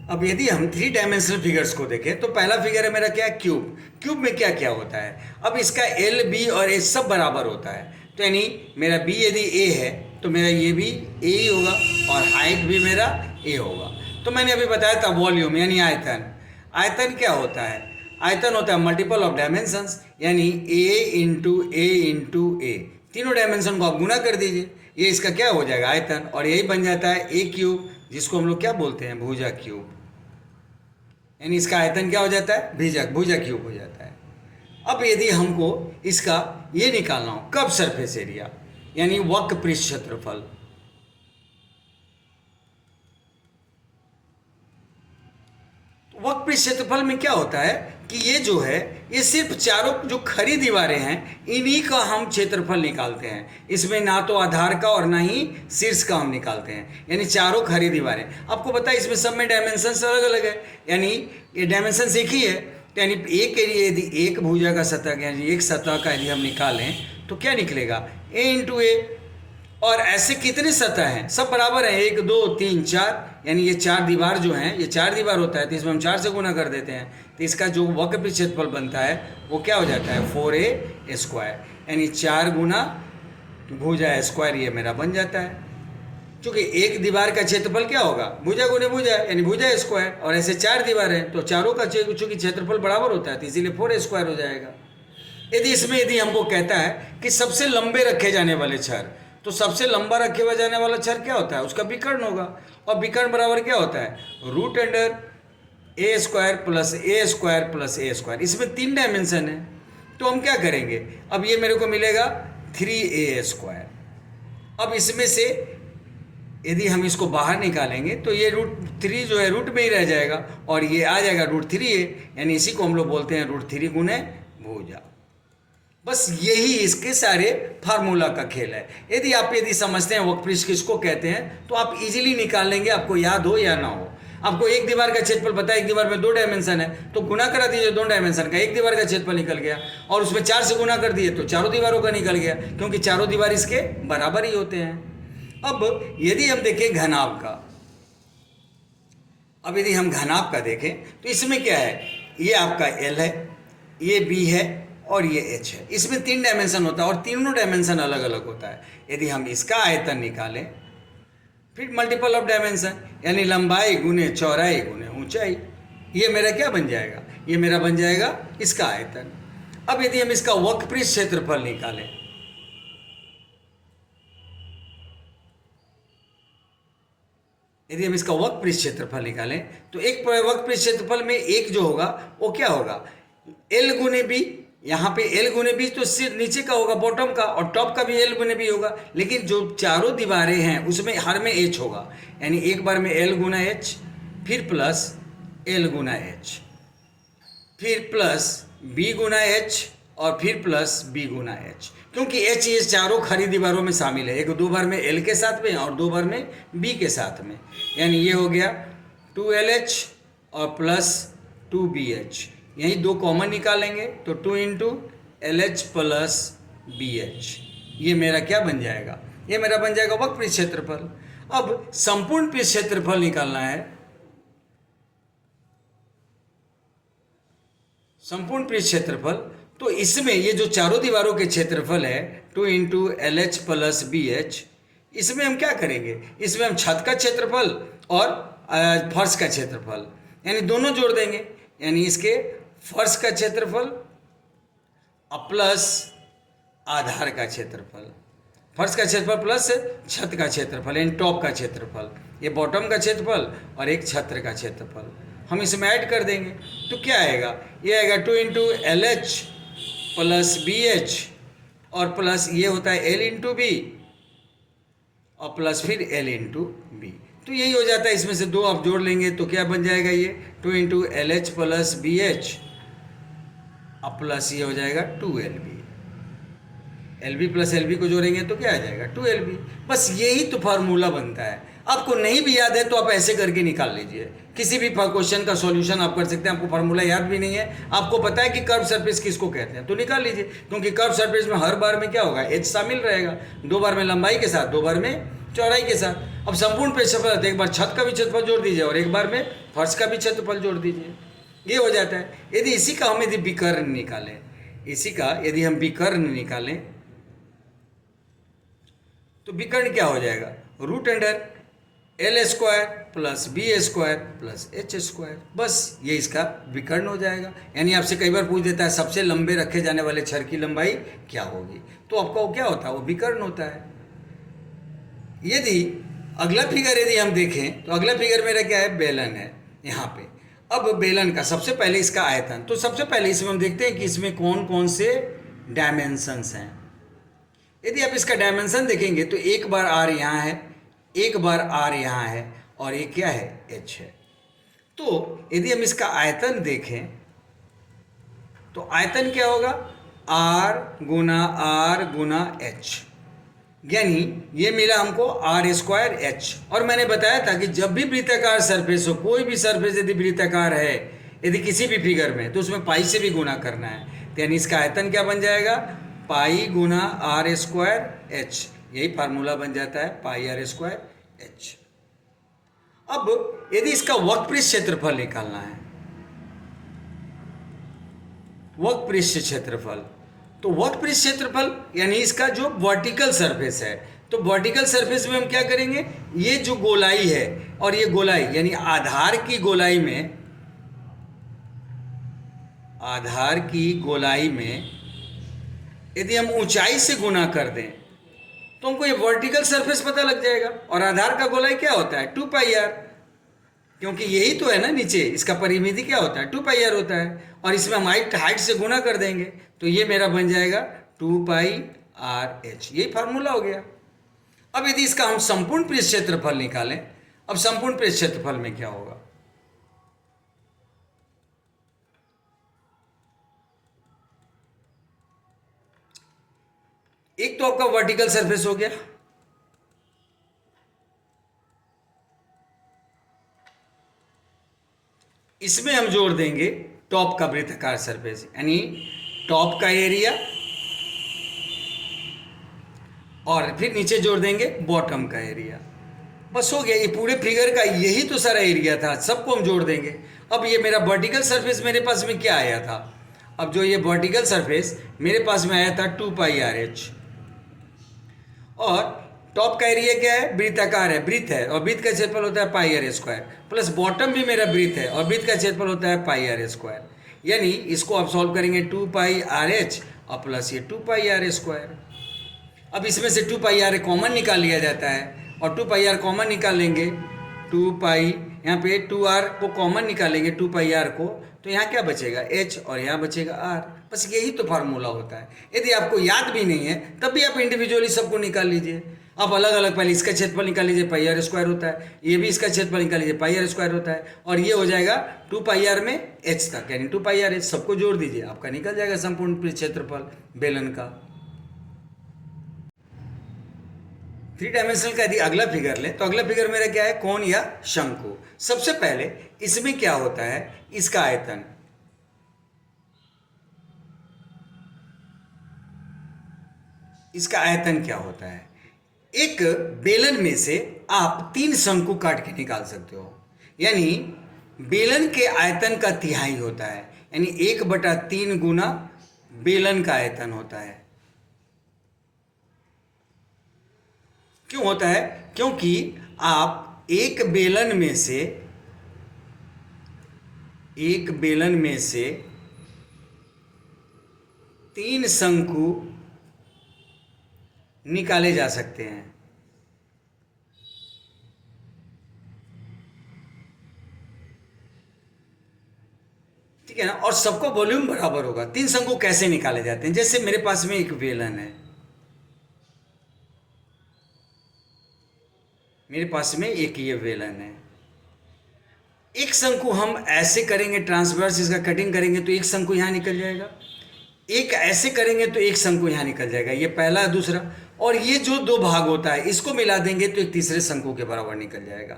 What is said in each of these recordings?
अब यदि हम थ्री डायमेंशनल फिगर्स को देखें तो पहला फिगर है मेरा क्या, क्यूब। क्यूब में क्या क्या होता है, अब इसका एल बी और एच सब बराबर होता है, तो यानी मेरा बी यदि ए है तो मेरा ये भी ए ही होगा और हाइट भी मेरा ए होगा। तो मैंने अभी बताया था वॉल्यूम यानी आयतन। आयतन क्या होता है, आयतन होता है मल्टीपल ऑफ डायमेंशंस, यानी ए इंटू ए, तीनों डायमेंशन को आप गुना कर दीजिए, ये इसका क्या हो जाएगा आयतन, और यही बन जाता है ए क्यूब, जिसको हम लोग क्या बोलते हैं, भुजा क्यूब। यानी इसका आयतन क्या हो जाता है, भुजा क्यूब हो जाता है। अब यदि हमको इसका ये निकालना हो कर्व सरफेस एरिया यानी वक्र पृष्ठ क्षेत्रफल, वक्र पृष्ठ क्षेत्रफल में क्या होता है कि ये जो है ये सिर्फ चारों जो खड़ी दीवारें हैं इन्हीं का हम क्षेत्रफल निकालते हैं, इसमें ना तो आधार का और ना ही शीर्ष का हम निकालते हैं, यानी चारों खड़ी दीवारें। आपको पता है इसमें सब में डायमेंशन अलग अलग है, यानी ये डायमेंशन एक ही है, तो यानी एक एरिया यदि एक भुजा का सतह यानी एक सतह का यदि हम निकालें तो क्या निकलेगा, ए इंटू ए। और ऐसे कितने सतह हैं, सब बराबर हैं, 1 2 3 4, यानी ये चार दीवार जो हैं ये चार दीवार होता है, तो इसमें हम 4 से गुना कर देते हैं, तो इसका जो वक्र पृष्ठ क्षेत्रफल बनता है वो क्या हो जाता है 4a स्क्वायर, यानी 4 गुना भुजा स्क्वायर ये मेरा बन जाता है। क्योंकि एक दीवार का क्षेत्रफल क्या होगा, भुजा गुने भुजा यानी भुजा स्क्वायर, और ऐसे 4 दीवार हैं तो चारों का चूंकि क्षेत्रफल बराबर होता है तो इसीलिए 4a स्क्वायर हो जाएगा। यदि हमको कहता है कि सबसे लंबे रखे जाने वाले छर, तो सबसे लंबा रखे हुए जाने वाला छर क्या होता है, उसका विकर्ण होगा, और विकर्ण बराबर क्या होता है रूट अंडर ए स्क्वायर प्लस ए स्क्वायर प्लस ए स्क्वायर। इसमें 3 डायमेंशन है, तो हम क्या करेंगे, अब ये मेरे को मिलेगा 3a स्क्वायर। अब इसमें से यदि हम इसको बाहर निकालेंगे तो ये √3 जो है रूट में ही रह जाएगा, और ये आ जाएगा √3a, यानी इसी को हम लोग बोलते हैं √3 गुने भुजा। बस यही इसके सारे फार्मूला का खेल है। यदि समझते हैं वक्र पृष्ठ किसको कहते हैं तो आप इजीली निकाल लेंगे, आपको याद हो या ना हो। आपको एक दीवार का क्षेत्रफल पता है, एक दीवार में 2 डायमेंशन है, तो गुना करा दीजिए 2 डायमेंशन का, एक दीवार का क्षेत्रफल निकल गया, और उसमें 4 से गुना कर दिए तो चारों दीवारों का निकल गया, क्योंकि चारों दीवार इसके बराबर ही होते हैं। अब यदि हम देखें घनाभ का, अब यदि हम घनाभ का देखें तो इसमें क्या है, ये आपका एल है, ये बी है और ये एच है। इसमें 3 डायमेंशन होता है और तीनों डायमेंशन अलग अलग होता है। यदि हम इसका आयतन निकालें फिर मल्टीपल ऑफ डायमेंशन यानी लंबाई गुने चौड़ाई गुने ऊंचाई, ये मेरा क्या बन जाएगा, ये मेरा बन जाएगा इसका आयतन। अब यदि हम इसका वक्र पृष्ठ क्षेत्रफल निकालें, यदि हम इसका वक्र पृष्ठ क्षेत्रफल निकालें तो एक वक्र पृष्ठ क्षेत्रफल में एक जो होगा वो क्या होगा, एल गुने बी, यहाँ पे एल गुने बी तो सिर्फ नीचे का होगा बॉटम का, और टॉप का भी एल गुने बी होगा, लेकिन जो चारों दीवारें हैं उसमें हर में एच होगा, यानी एक बार में एल गुना एच, फिर प्लस एल गुना एच, फिर प्लस बी गुना एच, और फिर प्लस बी गुना एच, क्योंकि एच ये चारों खड़ी दीवारों में शामिल है, एक 2 बार में एल के साथ में और 2 बार में बी के साथ में, यानी ये हो गया 2LH और प्लस 2BH, यही 2 कॉमन निकालेंगे तो 2 इंटू LH प्लस BH, ये मेरा क्या बन जाएगा, ये मेरा बन जाएगा वक्र पृष्ठ क्षेत्रफल। अब संपूर्ण पृष्ठ क्षेत्रफल निकालना है, संपूर्ण पृष्ठ क्षेत्रफल, तो इसमें ये जो चारों दीवारों के क्षेत्रफल है 2 इंटू LH प्लस BH, इसमें हम क्या करेंगे, इसमें हम छत का क्षेत्रफल और फर्श का क्षेत्रफल यानी दोनों जोड़ देंगे, यानी इसके फर्श का क्षेत्रफल प्लस आधार का क्षेत्रफल, फर्श का क्षेत्रफल प्लस छत का क्षेत्रफल यानी टॉप का क्षेत्रफल, ये बॉटम का क्षेत्रफल और एक छत्र का क्षेत्रफल हम इसमें ऐड कर देंगे, तो क्या आएगा, ये आएगा 2 इंटू LH प्लस BH और प्लस ये होता है L इंटू बी और प्लस फिर L इंटू बी, तो यही हो जाता है। इसमें से 2 आप जोड़ लेंगे तो क्या बन जाएगा, ये 2 इंटू LH प्लस BH अब प्लस ये हो जाएगा 2LB, LB प्लस LB को जोड़ेंगे तो क्या आ जाएगा 2LB। बस यही तो फार्मूला बनता है। आपको नहीं भी याद है तो आप ऐसे करके निकाल लीजिए, किसी भी क्वेश्चन का सॉल्यूशन आप कर सकते हैं। आपको फार्मूला याद भी नहीं है, आपको पता है कि कर्व सरफेस किसको कहते हैं, तो निकाल लीजिए, क्योंकि कर्व सरफेस में हर बार में क्या होगा, एच शामिल रहेगा, 2 बार में लंबाई के साथ 2 बार में चौड़ाई के साथ। अब संपूर्ण क्षेत्रफल तो एक बार छत का भी क्षेत्रफल जोड़ दीजिए और एक बार में फर्श का भी क्षेत्रफल जोड़ दीजिए, ये हो जाता है। यदि इसी का हम यदि विकर्ण निकालें, इसी का यदि हम विकर्ण निकालें तो विकर्ण क्या हो जाएगा, root under L square plus B square plus H square, बस ये इसका विकर्ण हो जाएगा। यानी आपसे कई बार पूछ देता है सबसे लंबे रखे जाने वाले छड़ की लंबाई क्या होगी, तो आपका वो क्या होता है, वो विकर्ण होता है। यदि अगला फिगर यदि हम देखें तो अगला फिगर मेरा क्या है, बेलन है यहाँ पे। अब बेलन का सबसे पहले इसका आयतन, तो सबसे पहले इसमें हम देखते हैं कि इसमें कौन कौन से डायमेंशंस हैं। यदि आप इसका डायमेंशन देखेंगे तो एक बार आर यहाँ है, एक बार आर यहाँ है और एक क्या है, एच है। तो यदि हम इसका आयतन देखें तो आयतन क्या होगा, आर गुना एच, यानी ये मिला हमको आर स्क्वायर एच। और मैंने बताया था कि जब भी वृत्ताकार सरफेस हो, कोई भी सरफेस यदि वृत्ताकार है यदि किसी भी फिगर में, तो उसमें पाई से भी गुना करना है। तो यानी इसका आयतन क्या बन जाएगा, पाई गुना आर स्क्वायर एच, यही फार्मूला बन जाता है, पाई आर स्क्वायर एच। अब यदि इसका वक्रपृष्ठ क्षेत्रफल निकालना है, वक्रपृष्ठ क्षेत्रफल, तो वक्रपृष्ठ क्षेत्रफल यानी इसका जो वर्टिकल सरफेस है, तो वर्टिकल सरफेस में हम क्या करेंगे, ये जो गोलाई है और ये गोलाई यानी आधार की गोलाई में, आधार की गोलाई में यदि हम ऊंचाई से गुना कर दें तो हमको ये वर्टिकल सरफेस पता लग जाएगा। और आधार का गोलाई क्या होता है, 2 पाई आर, क्योंकि यही तो है ना नीचे, इसका परिमिति क्या होता है, 2 पाई आर होता है। और इसमें हम हाइट से गुना कर देंगे तो ये मेरा बन जाएगा 2 पाई आर एच, यही फार्मूला हो गया। अब यदि इसका हम संपूर्ण पृष्ठ क्षेत्रफल निकालें, अब संपूर्ण पृष्ठ क्षेत्रफल में क्या होगा, एक तो आपका वर्टिकल सरफेस हो गया, इसमें हम जोड़ देंगे टॉप का वृत्ताकार सरफेस, यानी टॉप का एरिया, और फिर नीचे जोड़ देंगे बॉटम का एरिया, बस हो गया। ये पूरे फिगर का यही तो सारा एरिया था, सबको हम जोड़ देंगे। अब ये मेरा वर्टिकल सरफेस मेरे पास में क्या आया था, अब जो ये वर्टिकल सरफेस मेरे पास में आया था 2 पाई आर एच, और टॉप का एरिया क्या है, वृत्ताकार है, वृत्त है, और वृत्त का क्षेत्रफल होता है पाई आर स्क्वायर, प्लस बॉटम भी मेरा वृत्त है और वृत्त का क्षेत्रफल होता है पाई आर स्क्वायर। यानी इसको आप सॉल्व करेंगे 2 पाई आर एच और प्लस ये 2 पाई आर स्क्वायर। अब इसमें से 2 पाई आर कॉमन निकाल लिया जाता है, और 2 पाई आर कॉमन निकाल लेंगे, 2 पाई यहाँ पे 2 आर को कॉमन निकालेंगे, 2 पाई आर को, तो यहाँ क्या बचेगा, एच, और यहाँ बचेगा आर। बस यही तो फार्मूला होता है। यदि आपको याद भी नहीं है तब भी आप इंडिविजुअली सबको निकाल लीजिए। आप अलग अलग पहले इसका क्षेत्रफल निकाल लीजिए, पाई आर स्क्वायर होता है, ये भी इसका क्षेत्रफल निकाल लीजिए, पाई आर स्क्वायर होता है, और ये हो जाएगा 2 पाई आर में एच तक, यानी 2 पाई आर एच, सबको जोड़ दीजिए, आपका निकल जाएगा संपूर्ण क्षेत्रफल बेलन का। 3 डायमेंशनल का यदि अगला फिगर लें तो अगला फिगर मेरा क्या है, कोण या शंकु। सबसे पहले इसमें क्या होता है, इसका आयतन, इसका आयतन क्या होता है, एक बेलन में से आप 3 शंकु काट के निकाल सकते हो, यानी बेलन के आयतन का तिहाई होता है, यानी 1/3 गुना बेलन का आयतन होता है। क्यों होता है, क्योंकि आप एक बेलन में से 3 शंकु निकाले जा सकते हैं। ठीक है ना, और सबका वॉल्यूम बराबर होगा। 3 शंकु कैसे निकाले जाते हैं, जैसे मेरे पास में एक बेलन है, मेरे पास में एक ये बेलन है, एक शंकु हम ऐसे करेंगे, ट्रांसवर्स इसका कटिंग करेंगे तो एक शंकु यहाँ निकल जाएगा, एक ऐसे करेंगे तो एक शंकु यहाँ निकल जाएगा, ये पहला दूसरा, और ये जो 2 भाग होता है इसको मिला देंगे तो एक तीसरे शंकु के बराबर निकल जाएगा।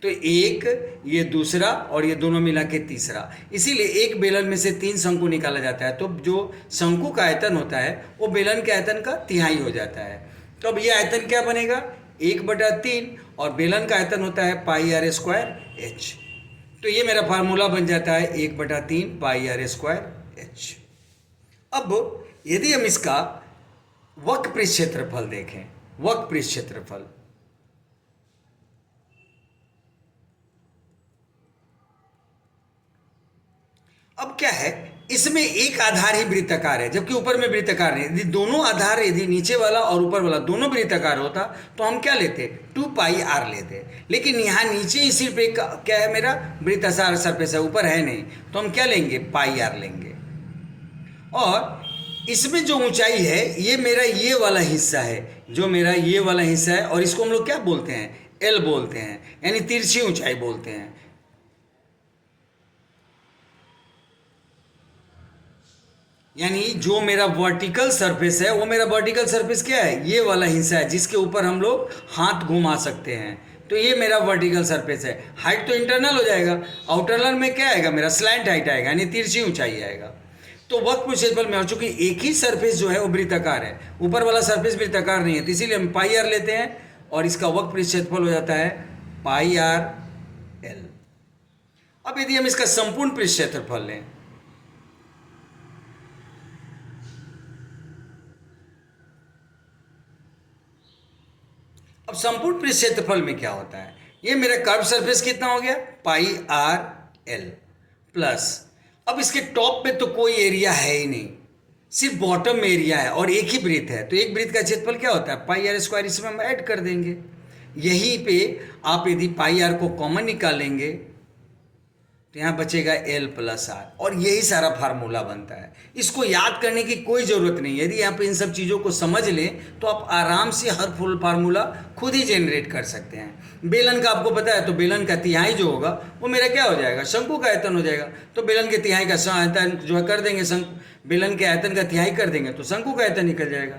तो एक, ये दूसरा, और ये दोनों मिला के तीसरा, इसीलिए एक बेलन में से 3 शंकु निकाला जाता है। तो जो शंकु का आयतन होता है वो बेलन के आयतन का तिहाई हो जाता है। तो अब ये आयतन क्या बनेगा, 1/3 और बेलन का आयतन होता है पाई आर स्क्वायर एच। तो ये मेरा फार्मूला बन जाता है 1/3 पाई आर स्क्वायर एच। अब यदि हम इसका वक्रपृष्ठ क्षेत्रफल देखें, वक्रपृष्ठ क्षेत्रफल, अब क्या है, इसमें एक आधार ही वृत्ताकार है जबकि ऊपर में वृत्ताकार नहीं। यदि दोनों आधार, यदि नीचे वाला और ऊपर वाला दोनों वृत्ताकार होता तो हम क्या लेते, 2πr लेते। लेकिन यहाँ नीचे ही सिर्फ एक क्या है, मेरा वृत्ताकार सरफेस है, ऊपर है नहीं, तो हम क्या लेंगे, πr लेंगे। और इसमें जो ऊंचाई है ये मेरा ये वाला हिस्सा है, जो मेरा ये वाला हिस्सा है, और इसको हम लोग क्या बोलते हैं, एल बोलते हैं, यानी तिरछी ऊंचाई बोलते हैं। यानी जो मेरा वर्टिकल सरफेस है वो मेरा वर्टिकल सरफेस क्या है, ये वाला हिस्सा है जिसके ऊपर हम लोग हाथ घुमा सकते हैं। तो ये मेरा वर्टिकल सरफेस है। हाइट तो इंटरनल हो जाएगा, आउटरनल में क्या आएगा, मेरा स्लैंट हाइट आएगा, यानी तिरछी ऊंचाई आएगा। तो वक्रपृष्ठ क्षेत्रफल में, और चूंकि एक ही सरफेस जो है वो वृत्ताकार है, ऊपर वाला सरफेस वृत्ताकार नहीं है, तो इसीलिए हम πr लेते हैं और इसका वक्रपृष्ठ क्षेत्रफल हो जाता है πr/l। अब यदि हम इसका संपूर्ण पृष्ठ क्षेत्रफल लें, अब संपूर्ण पृष्ठ क्षेत्रफल में क्या होता है, ये मेरा कर्व सरफेस कितना हो गया, πr/l प्लस, अब इसके टॉप पे तो कोई एरिया है ही नहीं, सिर्फ बॉटम में एरिया है और एक ही वृत्त है, तो एक वृत्त का क्षेत्रफल क्या होता है, πr²। इसमें हम ऐड कर देंगे। यहीं पे आप यदि πr को कॉमन निकालेंगे तो यहाँ बचेगा l+r, और यही सारा फार्मूला बनता है। इसको याद करने की कोई ज़रूरत नहीं है। यदि आप इन सब चीज़ों को समझ लें तो आप आराम से हर फुल फार्मूला खुद ही जनरेट कर सकते हैं। बेलन का आपको पता है, तो बेलन का तिहाई जो होगा वो मेरा क्या हो जाएगा, शंकु का आयतन हो जाएगा। तो बेलन के तिहाई का आयतन जो है कर देंगे, बेलन के आयतन का तिहाई कर देंगे तो शंकु का आयतन निकल जाएगा।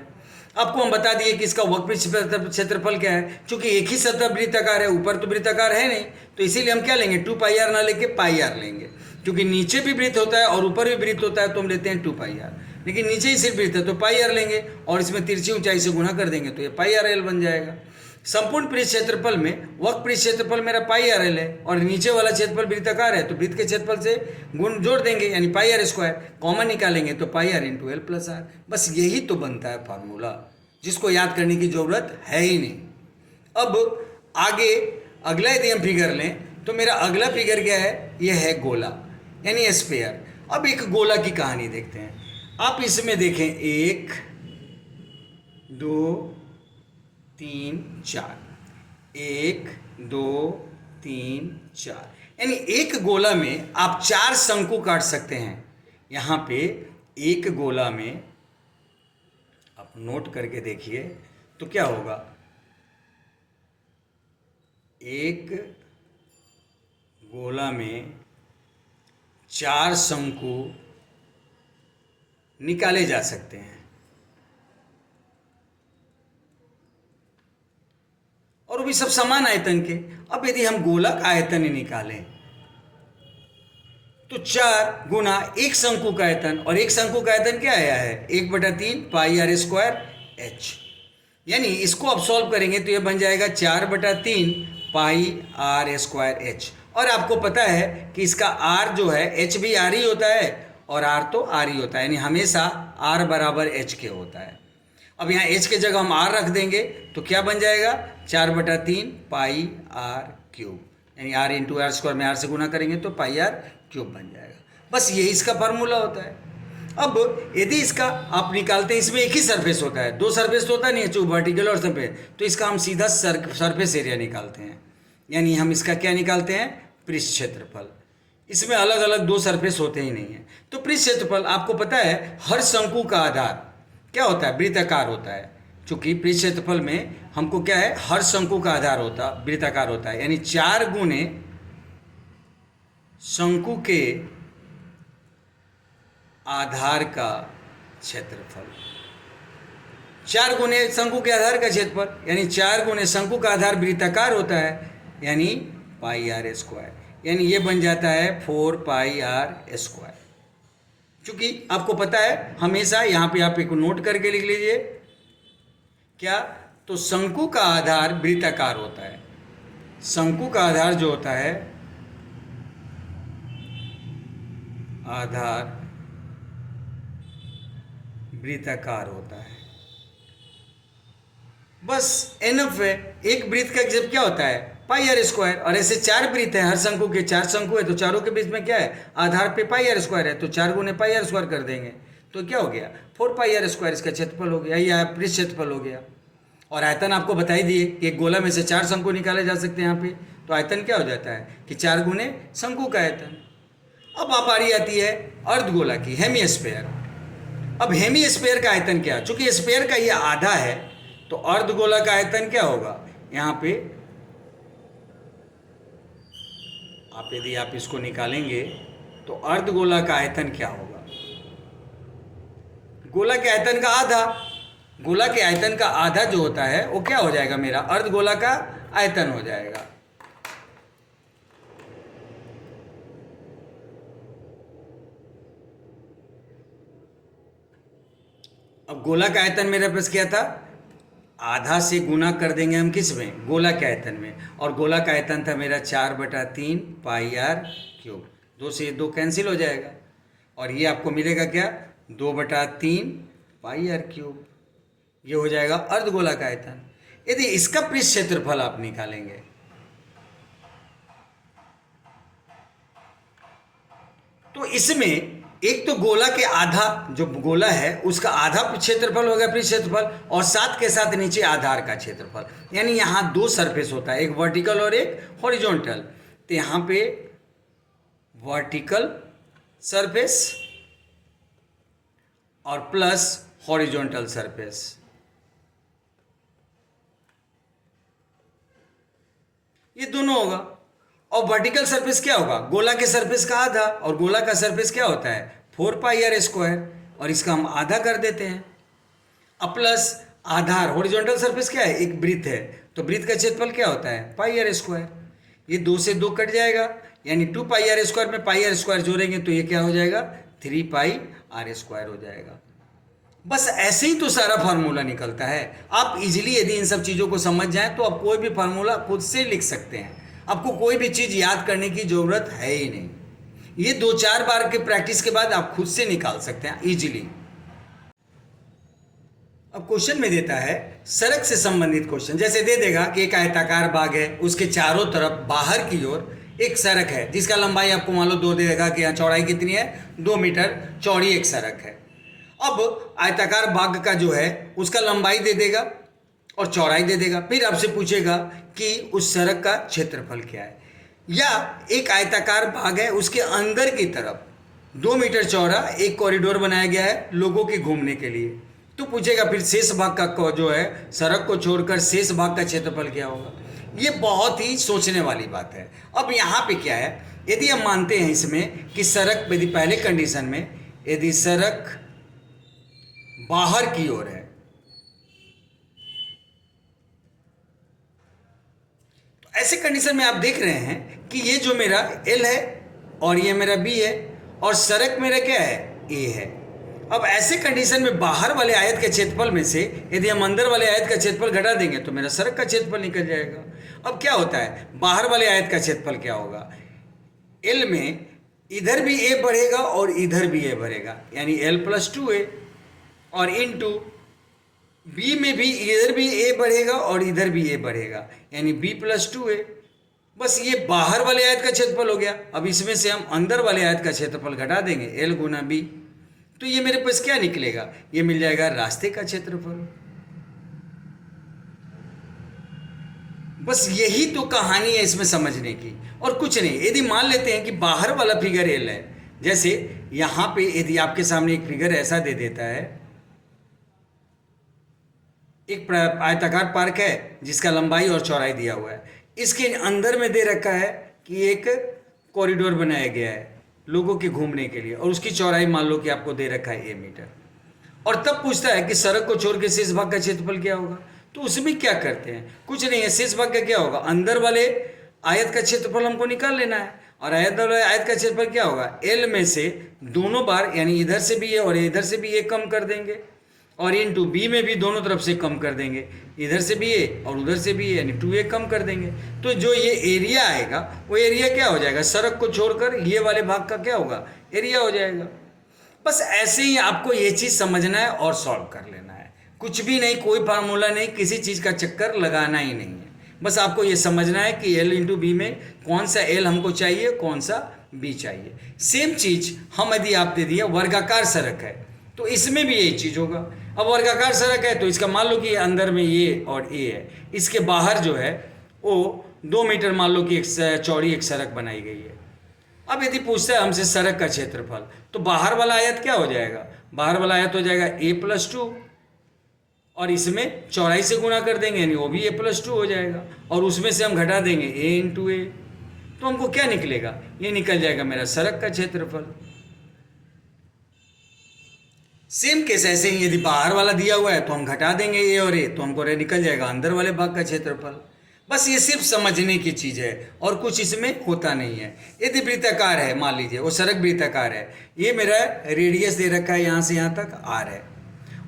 आपको हम बता दिए कि इसका वक्रपृष्ठ क्षेत्रफल क्या है, क्योंकि एक ही सतह वृत्ताकार है, ऊपर तो वृत्ताकार है नहीं, तो इसीलिए हम क्या लेंगे, 2πr ना लेके πr लेंगे। क्योंकि नीचे भी वृत्त होता है और ऊपर भी वृत्त होता है तो हम लेते हैं 2πr, लेकिन नीचे ही सिर्फ वृत्त है तो πr लेंगे और इसमें तिरछी ऊंचाई से गुणा कर देंगे तो ये πr/l बन जाएगा। संपूर्ण पृष्ठ क्षेत्रफल में वक्रपृष्ठ क्षेत्रफल मेरा πr/l है और नीचे वाला क्षेत्रफल वृत्ताकार है, तो वृत्त के क्षेत्रफल से गुण जोड़ देंगे, यानी πr², कॉमन निकालेंगे तो πr×l+r। बस यही तो बनता है फार्मूला, जिसको याद करने की जरूरत है ही नहीं। अब आगे अगला यदि हम फिगर लें तो मेरा अगला फिगर क्या है, यह है गोला, यानी स्फीयर। अब एक गोला की कहानी देखते हैं। आप इसमें देखें 1 2 3 4, 1 2 3 4, यानी एक गोला में आप 4 शंकु काट सकते हैं। यहाँ पे एक गोला में आप नोट करके देखिए तो क्या होगा, एक गोला में 4 शंकु निकाले जा सकते हैं, और वो भी सब समान आयतन के। अब यदि हम गोला का आयतन ही निकालें तो 4 गुना एक शंकु का आयतन, और एक शंकु का आयतन क्या आया है, 1/3 πr²h। यानी इसको अब सॉल्व करेंगे तो ये बन जाएगा 4/3 πr²h। और आपको पता है कि इसका r जो है, h भी r ही होता है और r तो r ही होता है, यानी हमेशा r बराबर h के होता है। अब यहाँ h के जगह हम r रख देंगे तो क्या बन जाएगा, 4/3 πr³, यानी r×r² में r से गुना करेंगे तो πr³ बन जाएगा। बस यही इसका फार्मूला होता है। अब यदि इसका आप निकालते हैं, इसमें एक ही सरफेस होता है, 2 सरफेस तो होता नहीं है, जो वर्टिकल और सरफेस, तो इसका हम सीधा सरफेस एरिया निकालते हैं, यानी हम इसका क्या निकालते हैं, पृष्ठ क्षेत्रफल। इसमें अलग अलग 2 सरफेस होते ही नहीं है। तो पृष्ठ क्षेत्रफल आपको पता है, हर शंकु का आधार क्या होता है, वृत्ताकार होता है। चूंकि पृष्ठ क्षेत्रफल में हमको क्या है, हर शंकु का आधार होता वृत्ताकार होता है, यानी 4 गुने शंकु के आधार का क्षेत्रफल, 4 गुने शंकु के आधार का क्षेत्रफल, यानी 4 गुने शंकु का आधार वृत्ताकार होता है, यानी πr², यानी ये बन जाता है 4πr²। चूंकि आपको पता है, हमेशा यहाँ पे आप एक नोट करके लिख लीजिए क्या, तो शंकु का आधार वृत्ताकार होता है। शंकु का आधार जो होता है, आधार वृत्ताकार होता है। बस एनफ है। एक वृत्त का जब क्या होता है, पाई आर स्क्वायर, और ऐसे 4 वृत्त है हर शंकु के, 4 शंकु है तो चारों के बीच में क्या है, आधार पे पाई आर स्क्वायर है, तो 4 गुने पाई आर स्क्वायर कर देंगे तो क्या हो गया, 4 पाई आर स्क्वायर इसका क्षेत्रफल हो गया, या पृष्ठ क्षेत्रफल हो गया। और आयतन आपको बता ही दिए कि एक गोला में से 4 शंकु निकाले जा सकते हैं यहाँ पे, तो आयतन क्या हो जाता है कि 4 गुने शंकु का आयतन। अब आप बारी आती है अर्धगोला की, हेमिस्फीयर। अब हेमिस्फीयर का आयतन क्या, चूंकि स्फीयर का ये आधा है तो अर्धगोला का आयतन क्या होगा, यहाँ पे आप यदि आप इसको निकालेंगे तो अर्धगोला का आयतन क्या होगा, गोला के आयतन का आधा। गोला के आयतन का आधा जो होता है वो क्या हो जाएगा, मेरा अर्धगोला का आयतन हो जाएगा। अब गोला का आयतन मेरे पास क्या था, आधा से गुना कर देंगे हम किस में, गोला के आयतन में, और गोला का आयतन था मेरा 4/3 पाई आर क्यूब। 2 से 2 कैंसिल हो जाएगा और ये आपको मिलेगा क्या, 2/3 पाई आर क्यूब। ये हो जाएगा अर्धगोला का आयतन। यदि इसका पृष्ठ क्षेत्रफल आप निकालेंगे तो इसमें एक तो गोला के आधा, जो गोला है उसका आधा क्षेत्रफल हो गया पृष्ठ क्षेत्रफल, और साथ के साथ नीचे आधार का क्षेत्रफल, यानी यहाँ 2 सरफेस होता है, एक वर्टिकल और एक हॉरिजॉन्टल। तो यहाँ पे वर्टिकल सरफेस और प्लस हॉरिजॉन्टल सरफेस। ये दोनों होगा। और वर्टिकल सरफेस क्या होगा, गोला के सरफेस का आधा, और गोला का सरफेस क्या होता है 4 पाई आर स्क्वायर, और इसका हम आधा कर देते हैं। अब प्लस आधार, हॉरिजॉन्टल सरफेस क्या है, एक वृत्त है, तो वृत्त का क्षेत्रफल क्या होता है पाई आर स्क्वायर। ये 2 से 2 कट जाएगा, यानी 2 पाई आर स्क्वायर में पाई आर स्क्वायर जोड़ेंगे तो ये क्या हो जाएगा, 3 पाई आर स्क्वायर हो जाएगा। बस ऐसे ही तो सारा फार्मूला निकलता है। आप इजीली यदि इन सब चीज़ों को समझ जाएं तो आप कोई भी फार्मूला खुद से लिख सकते हैं, आपको कोई भी चीज़ याद करने की ज़रूरत है ही नहीं। ये 2-4 बार के प्रैक्टिस के बाद आप खुद से निकाल सकते हैं इजीली। अब क्वेश्चन में देता है सड़क से संबंधित क्वेश्चन, जैसे दे देगा कि एक आयताकार बाग है, उसके चारों तरफ बाहर की ओर एक सड़क है जिसका लंबाई आपको मान लो 2 दे देगा कि यहाँ चौड़ाई कितनी है, 2 मीटर चौड़ी एक सड़क है। अब आयताकार बाग का जो है उसका लंबाई दे देगा और चौड़ाई दे देगा, फिर आपसे पूछेगा कि उस सड़क का क्षेत्रफल क्या है। या एक आयताकार भाग है, उसके अंदर की तरफ 2 मीटर चौड़ा एक कॉरिडोर बनाया गया है लोगों के घूमने के लिए, तो पूछेगा फिर शेष भाग का जो है सड़क को छोड़कर शेष भाग का क्षेत्रफल क्या होगा। ये बहुत ही सोचने वाली बात है। अब यहाँ पे क्या है, यदि हम मानते हैं इसमें कि सड़क, यदि पहले कंडीशन में यदि सड़क बाहर की ओर है तो ऐसे कंडीशन में आप देख रहे हैं कि ये जो मेरा L है और ये मेरा B है और सड़क मेरा क्या है, A है। अब ऐसे कंडीशन में बाहर वाले आयत के क्षेत्रफल में से यदि हम अंदर वाले आयत का क्षेत्रफल घटा देंगे तो मेरा सड़क का क्षेत्रफल निकल जाएगा। अब क्या होता है, बाहर वाले आयत का क्षेत्रफल क्या होगा, L में इधर भी A बढ़ेगा और इधर भी A बढ़ेगा, यानी L + 2A, और इनटू B में भी इधर भी A बढ़ेगा और इधर भी A बढ़ेगा, यानी B + 2A। बस ये बाहर वाले आयत का क्षेत्रफल हो गया। अब इसमें से हम अंदर वाले आयत का क्षेत्रफल घटा देंगे, L × B, तो ये मेरे पास क्या निकलेगा, ये मिल जाएगा रास्ते का क्षेत्रफल। बस यही तो कहानी है इसमें समझने की, और कुछ नहीं। यदि मान लेते हैं कि बाहर वाला फिगर L है, जैसे यहाँ पे यदि आपके सामने एक फिगर ऐसा दे देता है, एक आयताकार पार्क है जिसका लंबाई और चौड़ाई दिया हुआ है, इसके अंदर में दे रखा है कि एक कॉरिडोर बनाया गया है लोगों के घूमने के लिए, और उसकी चौड़ाई मान लो कि आपको दे रखा है A मीटर, और तब पूछता है कि सड़क को छोड़ के शेष भाग का क्षेत्रफल क्या होगा। तो उसमें क्या करते हैं, कुछ नहीं है, शेष भाग का क्या होगा, अंदर वाले आयत का क्षेत्रफल हमको निकाल लेना है, और आयत वाले आयत का क्षेत्रफल क्या होगा, L में से दोनों बार, यानी इधर से भी A और इधर से भी A कम कर देंगे, और इनटू बी में भी दोनों तरफ से कम कर देंगे, इधर से भी ए और उधर से भी ए, यानी 2a कम कर देंगे। तो जो ये एरिया आएगा वो एरिया क्या हो जाएगा, सड़क को छोड़कर ये वाले भाग का क्या होगा, एरिया हो जाएगा। बस ऐसे ही आपको ये चीज़ समझना है और सॉल्व कर लेना है, कुछ भी नहीं, कोई फार्मूला नहीं, किसी चीज़ का चक्कर लगाना ही नहीं है। बस आपको ये समझना है कि L इंटू बी में कौन सा L हमको चाहिए, कौन सा B चाहिए। सेम चीज़ हम यदि आप दे दिया वर्गाकार सड़क है तो इसमें भी यही चीज़ होगा। अब वर्गाकार सड़क है तो इसका मान लो कि अंदर में ये और ए है, इसके बाहर जो है वो 2 मीटर मान लो कि एक चौड़ी एक सड़क बनाई गई है। अब यदि पूछता है हमसे सड़क का क्षेत्रफल, तो बाहर वाला आयत क्या हो जाएगा, बाहर वाला आयत हो जाएगा a+2 और इसमें चौड़ाई से गुणा कर देंगे यानी वो भी a+2 हो जाएगा, और उसमें से हम घटा देंगे a इंटू ए, तो हमको क्या निकलेगा, ये निकल जाएगा मेरा सड़क का क्षेत्रफल। सेम केस ऐसे ही यदि बाहर वाला दिया हुआ है तो हम घटा देंगे ए और ए, तो हमको निकल जाएगा अंदर वाले भाग का क्षेत्रफल। बस ये सिर्फ समझने की चीज़ है और कुछ इसमें होता नहीं है। यदि वृत्ताकार है, मान लीजिए वो सड़क वृत्ताकार है, ये मेरा रेडियस दे रखा है यहाँ से यहाँ तक r है,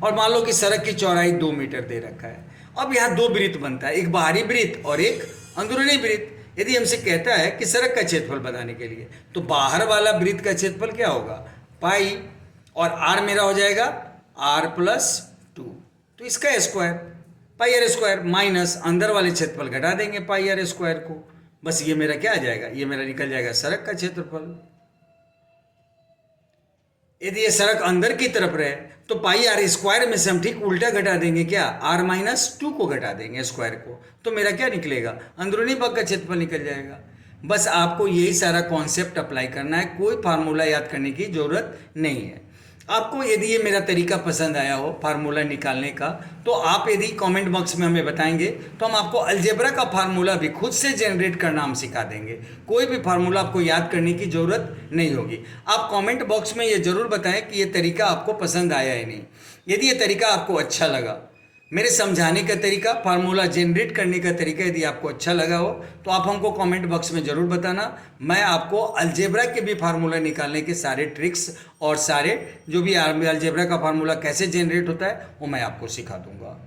और मान लो कि सड़क की चौड़ाई 2 मीटर दे रखा है। अब यहाँ 2 वृत्त बनता है, एक बाहरी वृत्त और एक अंदरूनी वृत्त। यदि हमसे कहता है कि सड़क का क्षेत्रफल बताने के लिए, तो बाहर वाला वृत्त का क्षेत्रफल क्या होगा, पाई, और r मेरा हो जाएगा r+2, तो इसका square pi R square, minus अंदर वाले क्षेत्रफल घटा देंगे पाई आर स्क्वायर को। बस ये मेरा क्या आ जाएगा, ये मेरा निकल जाएगा सड़क का क्षेत्रफल। यदि ये सड़क अंदर की तरफ रहे तो पाई आर स्क्वायर में से हम ठीक उल्टा घटा देंगे, क्या, r-2 को घटा देंगे स्क्वायर को, तो मेरा क्या निकलेगा, अंदरूनी भाग का क्षेत्रफल निकल जाएगा। बस आपको यही सारा कॉन्सेप्ट अप्लाई करना है, कोई फार्मूला याद करने की ज़रूरत नहीं है। आपको यदि ये मेरा तरीका पसंद आया हो फार्मूला निकालने का, तो आप यदि कमेंट बॉक्स में हमें बताएंगे तो हम आपको अलजेब्रा का फार्मूला भी खुद से जनरेट करना हम सिखा देंगे। कोई भी फार्मूला आपको याद करने की ज़रूरत नहीं होगी। आप कमेंट बॉक्स में ये ज़रूर बताएं कि ये तरीका आपको पसंद आया है नहीं। यदि ये तरीका आपको अच्छा लगा, मेरे समझाने का तरीका, फार्मूला जनरेट करने का तरीका यदि आपको अच्छा लगा हो, तो आप हमको कमेंट बॉक्स में ज़रूर बताना। मैं आपको अलजेब्रा के भी फार्मूला निकालने के सारे ट्रिक्स और सारे जो भी अलजेब्रा का फार्मूला कैसे जनरेट होता है वो मैं आपको सिखा दूंगा।